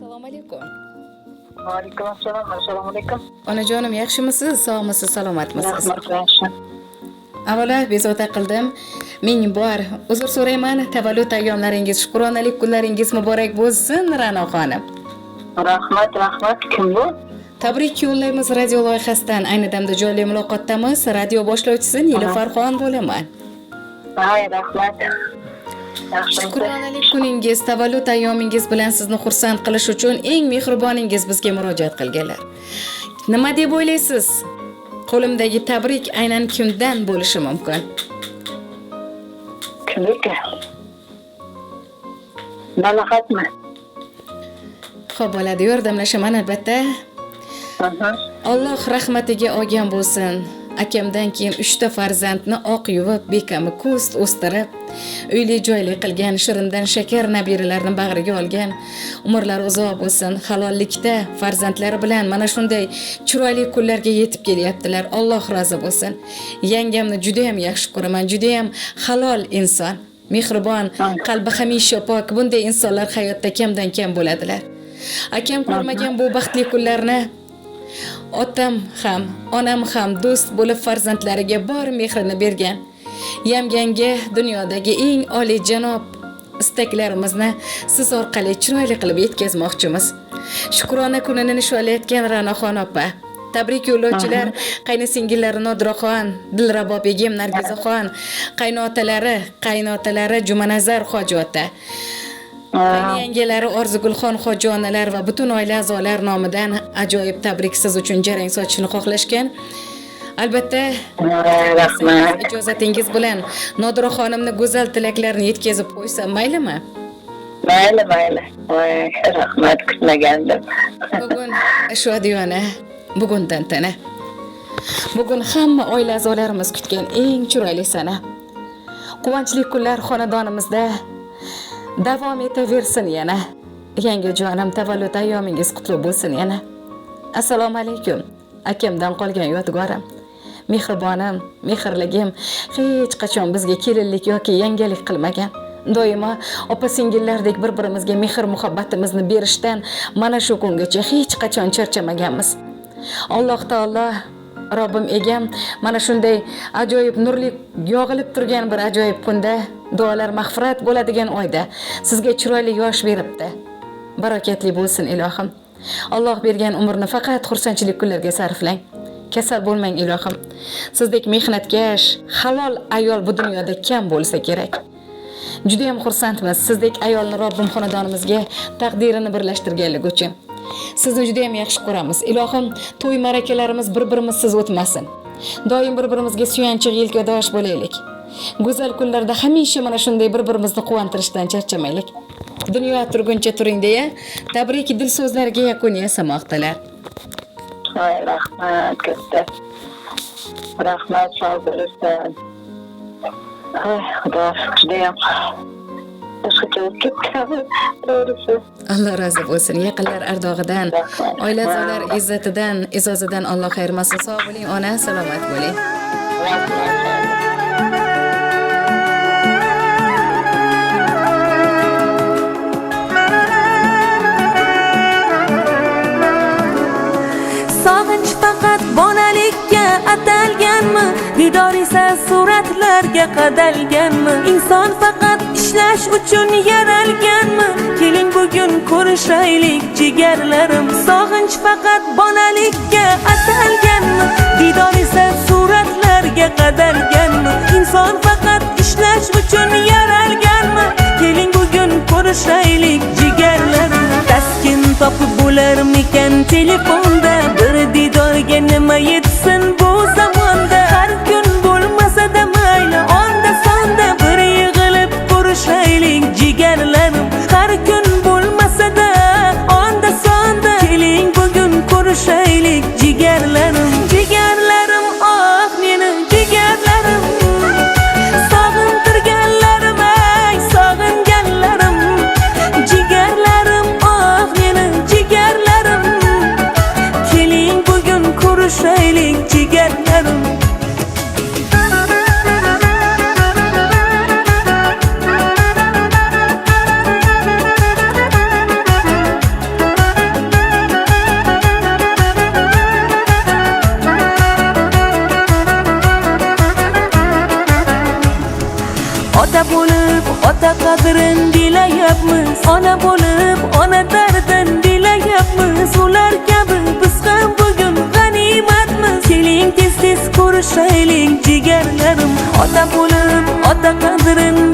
Assalomu alaykum. Alaykum assalom. Assalomu alaykum. Onajonim, yaxshimisiz? Sog'misiz, salomatmisiz? Rahmat, yaxshi. Avvalo bezovta qildim. Ming bor uzr so'rayman. Tavallud ayyomlaringiz, shukronalik kunlaringiz muborak bo'lsin, Ra'no xonim. Rahmat. Kim bu? Tabrik yo'llaymiz radio loyihasidan. Ayni damda jonli muloqotdamiz. Radio boshlovchisi Nilufarxon bo'laman. Hay, rahmat. Yaxshi. Shukronalik kuningiz, tavallud ayyomingiz bilan sizni xursand qilish uchun eng mehriboningiz bizga murojaat qilganlar. Nima deb o'ylaysiz? Qo'limdagi tabrik aynan kimdan bo'lishi mumkin? Kimniki? Malahatmi? Xo'p, bo'ladi, yordamlashaman albatta. Alloh rahmatiga olgan bo'lsin. Akamdan keyin 3 ta farzandni oq yuvib, bekami ko'st o'stirib, uyli joyli qilgan, shirindan shakar nabiralarni bag'riga olgan, umrlari uzoq bo'lsin. Halollikda farzandlari bilan mana shunday chiroyli kunlarga yetib kelyaptilar. Alloh rozi bo'lsin. Yangamni juda ham yaxshi ko'raman, juda ham halol inson, mehribon, qalbi hamisha pok. Bunday insonlar hayotda kamdan kam bo'ladilar. Akam ko'rmagan bu baxtli kunlarni otam ham, onam ham do'st bo'lib farzandlariga bor mehrini bergan. Yamganga dunyodagi eng oliy janob istaklarimizni siz orqali chiroyli qilib yetkazmoqchimiz. Shukrona kunini nishonlayotgan Ra'noxon opa. Tabrik yo'llovchilar qaynisingillari Nodiraxon, Dilrabo begim, Nargizaxon, qaynotalari Jumanazar hoji ota. Yangelari Orzugulxon hoji onalar va butun oila a'zolari nomidan ajoyib tabrik siz uchun jarang sochishni xohlashgan. Albatta, rahmat. Ijozatingiz bilan Nodira xonimni go'zal tilaklarini yetkazib qo'ysam maylimi? Mayli. Voy, rahmat, kutmagandim. Bugun shodiyona, bugun tantana. Bugun hamma oila a'zolarimiz kutgan eng chiroyli sana. Quvonchli kunlar xonadonimizda davom etaversin yana. Yangi jonim, tavallud ayyomingiz qutlug' bo'lsin yana. Assalomu alaykum. Akamdan qolgan yodgorim. Mehribonim, mehrligim hech qachon bizga kelinlik yoki yangalik qilmagan. Doimo opa-singillardek bir-birimizga mehr muhabbatimizni berishdan mana shu kungacha hech qachon charchamaganmiz. Alloh taolo Robbim egam mana shunday ajoyib nurli yog'ilib turgan bir ajoyib kunda, duolar mag'firat bo'ladigan oyda sizga chiroyli yosh beribdi. Barakatli bo'lsin ilohim. Alloh bergan umrni faqat xursandchilik kunlarga sarflang. Kasal bo'lmang ilohim. Sizdek mehnatkash, halol ayol bu dunyoda kam bo'lsa kerak. Juda ham xursandmiz sizdek ayolni Robbim xonadonimizga taqdirini birlashtirganligi uchun. Sizni juda ham yaxshi ko'ramiz. Ilohim, to'y ma'rakalarimiz bir-birimizsiz o'tmasin. Doim bir-birimizga suyanchiq yelkadosh bo'laylik. Go'zal kunlarda hamisha mana shunday bir-birimizni quvontirishdan charchamaylik. Dunyo turguncha turing deya tabrik dil so'zlariga yakun yasamoqdalar. Hay, rahmat katta. Rahmat, sog' bo'lsin. Ay, xudo, judayam boshqacha bo'lib ketdi. To'g'risi. Alloh rozi bo'lsin. Yaqinlar ardog'idan, oila a'zolari izzatidan, izozidan Alloh ayirmasin. Sog' bo'ling, ona, salomat bo'ling. Sog'inch faqat bolalikka atalganmi? Didor esa suratlarga qadalganmi? Inson faqat ishlash uchun yaralganmi? Keling bugun ko'rishaylik jigarlarim. Sog'inch faqat bolalikka atalganmi? Didor esa suratlarga qadalganmi? Inson faqat ishlash uchun yaralganmi? Keling bugun ko'rishaylik jigarlarim. Taskin topib bo'larmikan telefonda? Bir didorga nima yetsin bu zamonda? Har kun bo'lmasa-da mayli, onda sonda bir yig'ilib ko'rishaylik jigarlarim. Har kun bo'lmasa-da onda sonda keling bugun ko'rishaylik jigarlarim. Jigarlarim, oh meni jigarlarim. Sog'intirganlarim, ay sog'inganlarim. Jigarlarim, oh meni jigarlarim. ota qadrin bilayapmiz, ona bo'lib ona dardin bilayapmiz. Ular kabi biz ham bugun g'animatmiz. Keling tez-tez ko'rishaylik jigarlarim, ota bo'lib ota qadrin